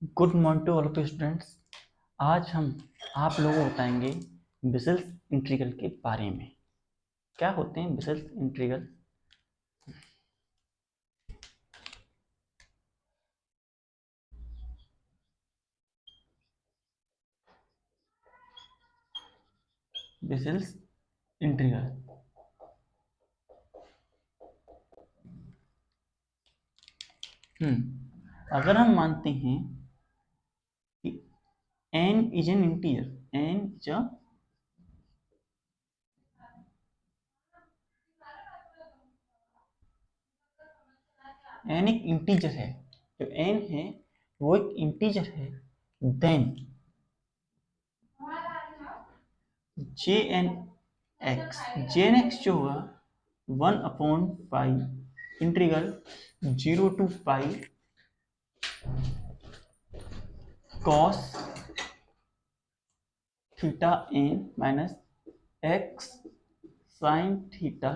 Good morning to all of students. आज हम आप लोगों को बताएंगे बेसेल्स इंटीग्रल के बारे में। क्या होते हैं बेसेल्स इंटीग्रल? बेसेल्स इंटीग्रल अगर हम मानते हैं कि n is an integer, n is n एक इंटीजर है, जो n है वो एक इंटीजर है, देन jn x जो होगा 1/पाई integral 0 to pi cos theta n minus x sine theta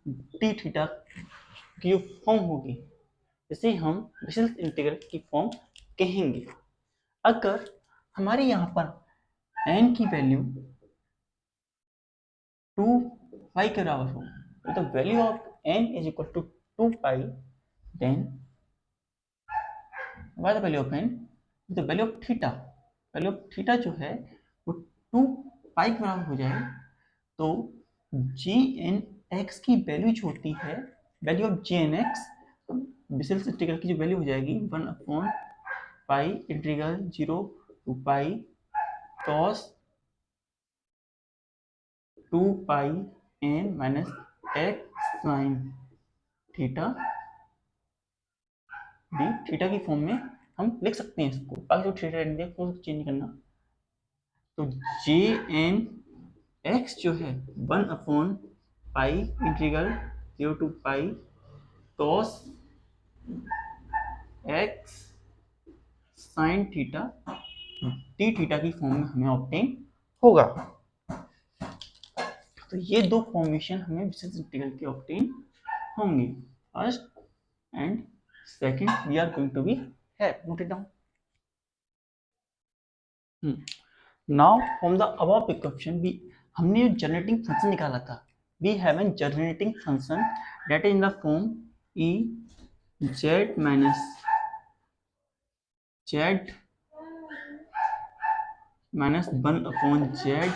D theta की जो फॉर्म होगी इसे हम बेसेल्स इंटीग्रल की फॉर्म कहेंगे। अगर हमारे यहाँ पर n की वैल्यू 2 पाई के बराबर हो, तो the value of n is equal to 2 pi, then what the value of n, the value of theta, value of theta जो है वो 2 पाई के बराबर हो जाए, तो jn x की वैल्यू जो होती है, value of jn x Bessel's integral की जो वैल्यू हो जाएगी 1/पाई integral 0 to pi cos 2 pi n minus x sine theta D theta की फॉर्म में हम लिख सकते हैं इसको। बाकी जो थीटा रहेंगे उसको चेंज नहीं करना। तो jn x जो है 1/पाई integral 0 to pi cos x sine theta D theta की फॉर्म में हमें ऑब्टेन होगा। तो ये दो फॉर्मेशन हमें बेसेल्स इंटीग्रल के ऑब्टेन होंगे। First and second we are going to be have note it down. Now from the above equation भी हमने जो जनरेटिंग फंक्शन निकाला था, we have an generating function that is in the form e z minus z minus 1/z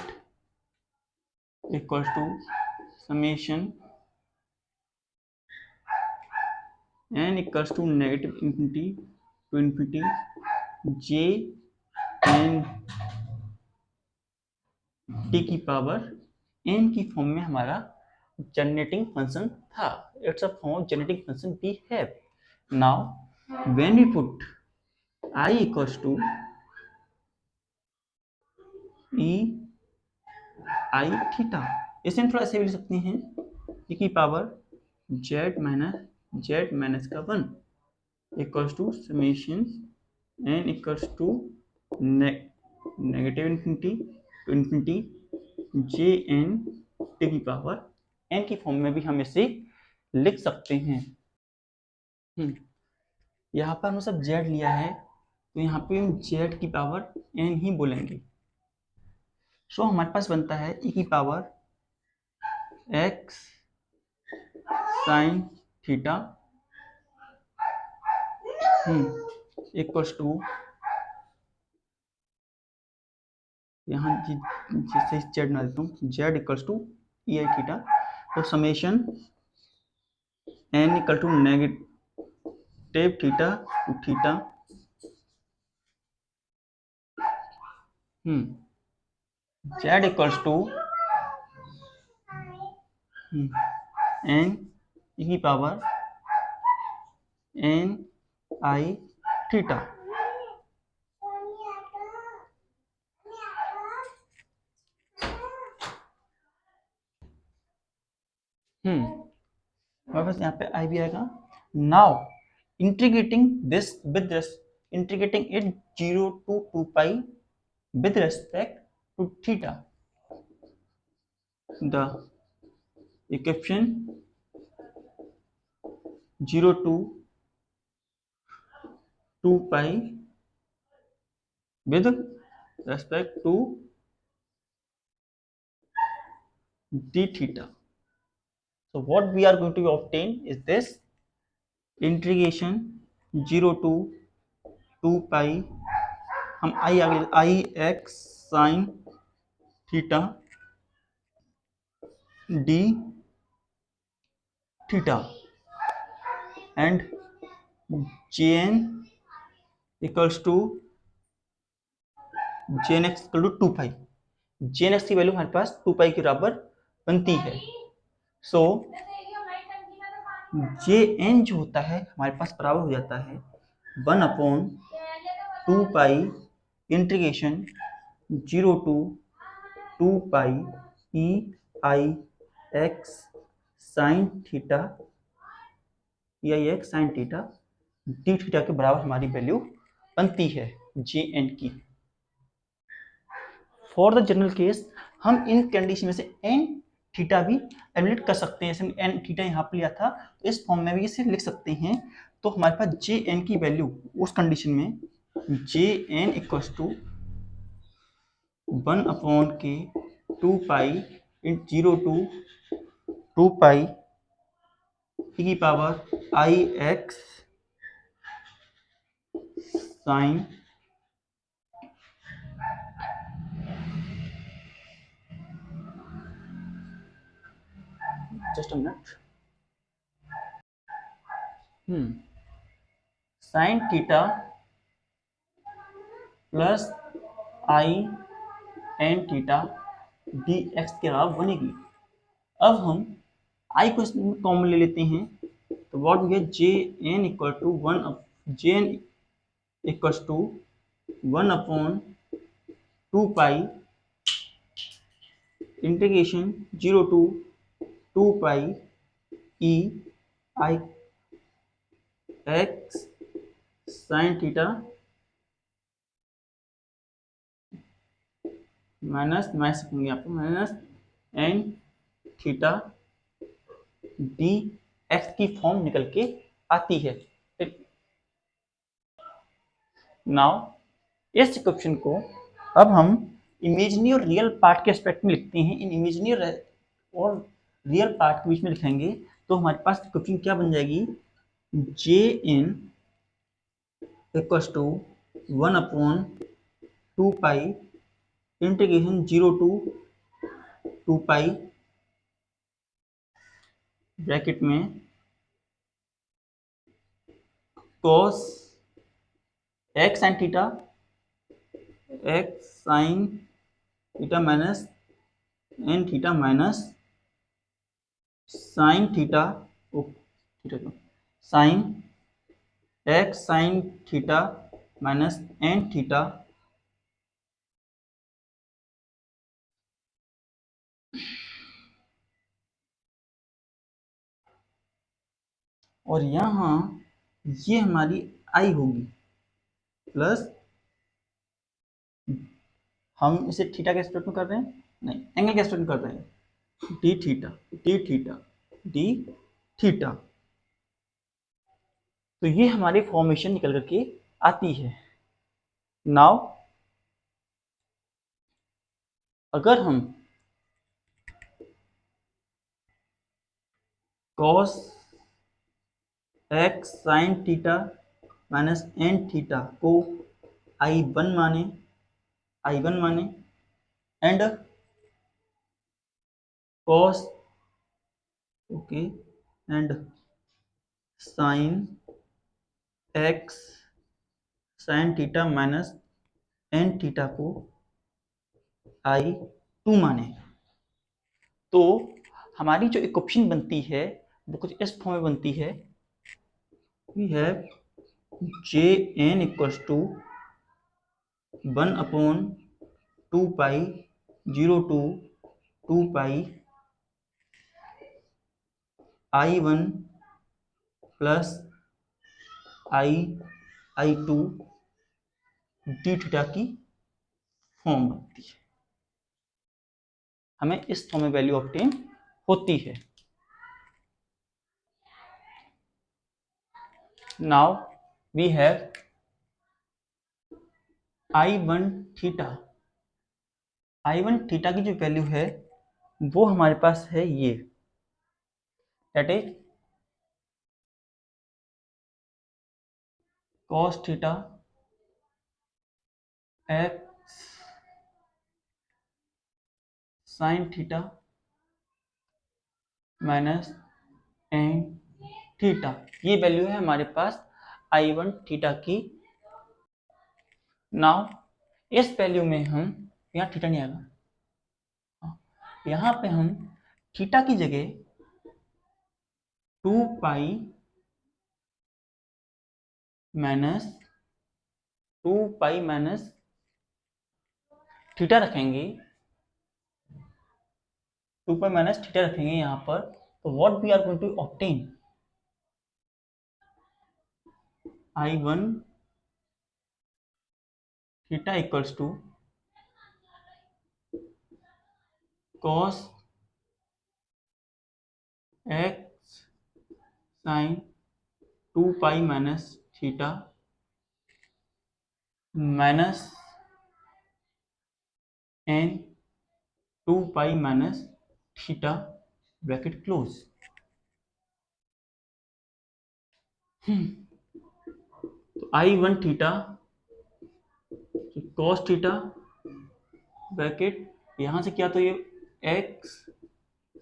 equal to summation n equals to negative infinity to infinity j n t की power n की form में हमारा generating function था। It's a form of generating function we have. Now when we put I equals to e I theta, इसे हम थोड़ा ऐसे भी लिख सकते हैं e की पावर z माइनस का 1 equals to summation n equals to negative infinity to infinity J N T की पावर n की फॉर्म में भी हम इसे लिख सकते हैं। यहाँ पर हमने सब z लिया है, तो यहाँ पे हम z की पावर n ही बोलेंगे। सो हमारे पास बनता है e की power x sine theta equals to, यहाँ जिससे z ना देता हूँ, z equals to e I theta, तो summation n equal to negative theta to theta z equals to n e की पावर n आई थीटा। वापस यहाँ पे आई भी आएगा। Now integrating this with integrating it 0 to 2 pi with respect to theta, the equation 0 to 2 pi with respect to d theta. So what we are going to obtain is this integration 0 to 2 pi, हम I x sine theta D theta and J N equals to J n x equal to 2 pi. J n x की value हमारे पास 2 पाई के बराबर बनती है। सो जे N जो होता है हमारे पास बराबर हो जाता है 1/2 pi integration 0 to 2 pi E I x sine theta E I x sine theta D theta के बराबर हमारी वैल्यू बनती है जे एन की। फॉर द जनरल केस हम इन कंडीशन में से एन थीटा भी एलिमिनेट कर सकते हैं। जैसे एन थीटा यहाँ पर लिया था तो इस फॉर्म में भी इसे लिख सकते हैं। तो हमारे पास जे एन की वैल्यू उस कंडीशन में J N equals to 1/2 pi 0 to 2 pi e की power I x sine just a minute sine theta plus I N theta D X के बराबर बनेगी। अब हम आई को कॉमन ले लेते हैं तो व्हाट भी है J N equal to 1/2 pi integration 0 to 2 pi E I x sine theta minus minus N theta D X की फॉर्म निकल के आती है। नाउ इस इक्वेशन को अब हम इमेजिनरी और रियल पार्ट के एस्पेक्ट में लिखते हैं। इन इमेजिनरी और रियल पार्ट के बीच में लिखेंगे तो हमारे पास इक्वेशन क्या बन जाएगी J N equals to 1/2 pi integration 0 to 2 pi bracket में cos X sine theta X sine theta minus N theta minus sine theta sine x sine theta minus N theta और यहाँ ये हमारी आई होगी प्लस हम इसे थीटा के aspect में कर रहे हैं, नहीं एंगल के एस्पेक्ट में कर रहे हैं, D theta D theta D theta. तो ये हमारी फॉर्मेशन निकल करके आती है। नाउ अगर हम cos X sine theta minus N theta को I1 माने and cos okay and sine x sine theta minus N theta को I2 माने तो हमारी जो इक्वेशन बनती है वो कुछ इस फॉर्म में बनती है। We have J N equals to 1/2 pi 0 to 2 pi I1 plus I2 D theta की फॉर्म बनती है। हमें इस फॉर्म में वैल्यू ऑब्टेन होती है। Now we have I1 theta, I1 theta की जो वैल्यू है वो हमारे पास है ये, that is cos theta x sin theta minus N theta. ये वैल्यू है हमारे पास I1 थीटा की। नाउ इस वैल्यू में हम, यहाँ थीटा नहीं आएगा, यहाँ पे हम थीटा की जगह 2 pi minus 2 pi minus theta रखेंगे, 2 पाई माइनस थीटा रखेंगे यहाँ पर। तो what we are going to obtain, I1 theta equals to cos x sin 2 pi minus theta minus n 2 pi minus theta bracket close. तो I1 theta cos theta bracket यहाँ से क्या, तो ये x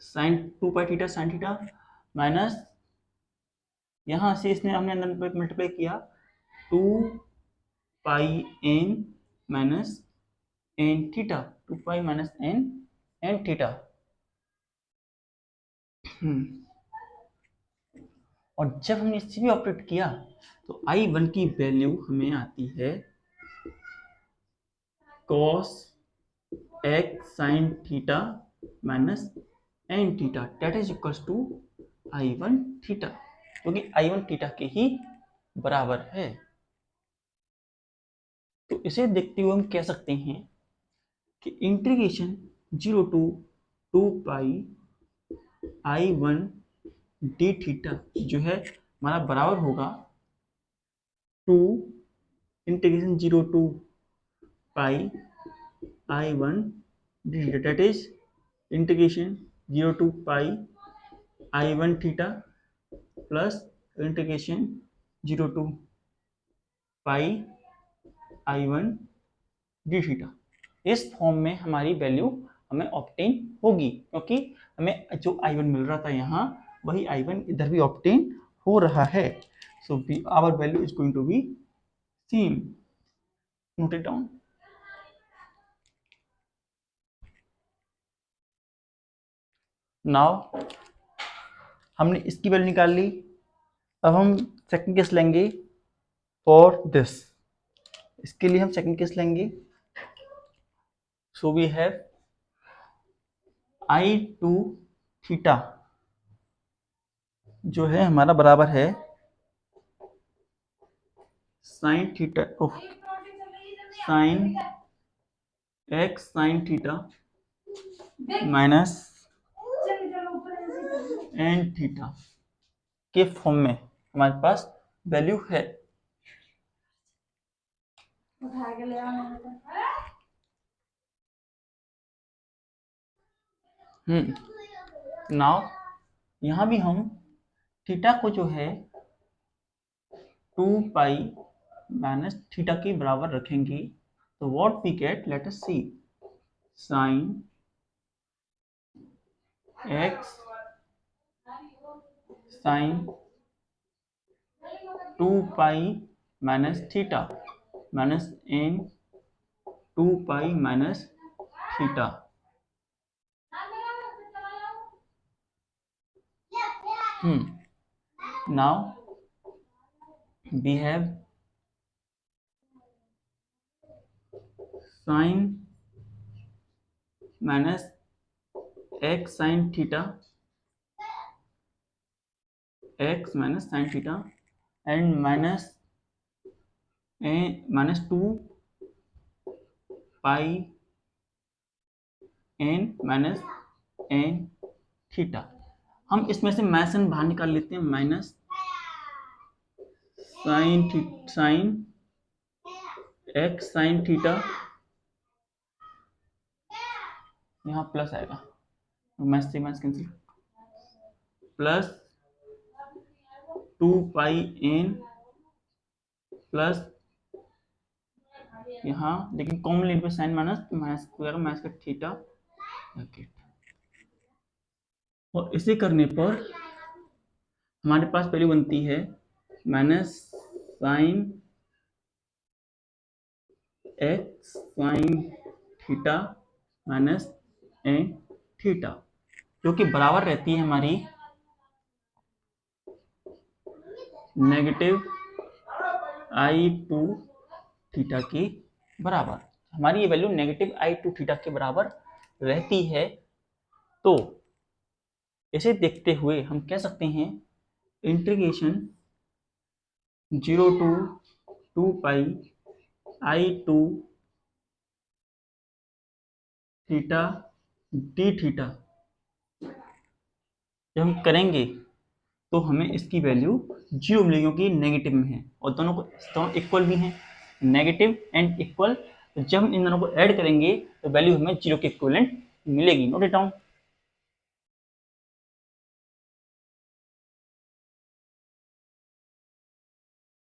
sin 2 pi theta sin theta minus यहाँ से इसने हमने अंदर मल्टीप्लाई किया 2 pi n minus N theta, 2 pi minus n n theta. और जब हमने इससे भी ऑपरेट किया तो I1 की वैल्यू हमें आती है cos x sin theta minus N theta, that is equals to I1 theta, क्योंकि I1 थीटा के ही बराबर है। तो इसे देखते हुए हम कह सकते हैं कि integration 0 to 2 pi I1 d theta जो है हमारा बराबर होगा 2 integration 0 to pi I1 d theta, that is integration 0 to pi I1 theta plus integration 0 to pi I1 d theta. इस फॉर्म में हमारी वैल्यू हमें ऑब्टेन होगी, क्योंकि हमें जो I1 मिल रहा था यहाँ वही I1 इधर भी ऑब्टेन हो रहा है। So our value is going to be same, note it down. Now हमने इसकी वैल्यू निकाल ली, अब हम सेकंड केस लेंगे फॉर दिस। इसके लिए हम सेकंड केस लेंगे। So we have I2 theta जो है हमारा बराबर है sine theta sine x sine theta minus N theta के फॉर्म में हमारे पास वैल्यू है। नाउ यहाँ भी हम थीटा को जो है 2 पाई माइनस थीटा के बराबर रखेंगे। तो what we get, let us see, sine x sine 2 pi minus theta minus n 2 pi minus theta. Now we have sin minus x sin theta, x minus sin theta and minus a minus 2 pi n minus n theta. हम इसमें से minus बाहर निकाल लेते हैं, minus sine x sine theta, यहाँ plus आएगा, math से math cancel, plus 2 pi n plus यहाँ, लेकिन कॉमन लेने पे sine minus minus square minus का थीटा ब्रैकेट। और इसे करने पर हमारे पास वैल्यू बनती है minus sine x sine theta minus N theta, जो कि बराबर रहती है हमारी नेगेटिव I2 थीटा के बराबर। हमारी ये वैल्यू नेगेटिव I2 थीटा के बराबर रहती है। तो इसे देखते हुए हम कह सकते हैं integration 0 to 2 pi I2 theta D theta जब हम करेंगे तो हमें इसकी वैल्यू 0 मिलेगी, क्योंकि नेगेटिव में है और दोनों इक्वल भी हैं, नेगेटिव एंड इक्वल। जब हम इन दोनों को ऐड करेंगे तो वैल्यू हमें 0 के इक्विवेलेंट मिलेगी। Note it down.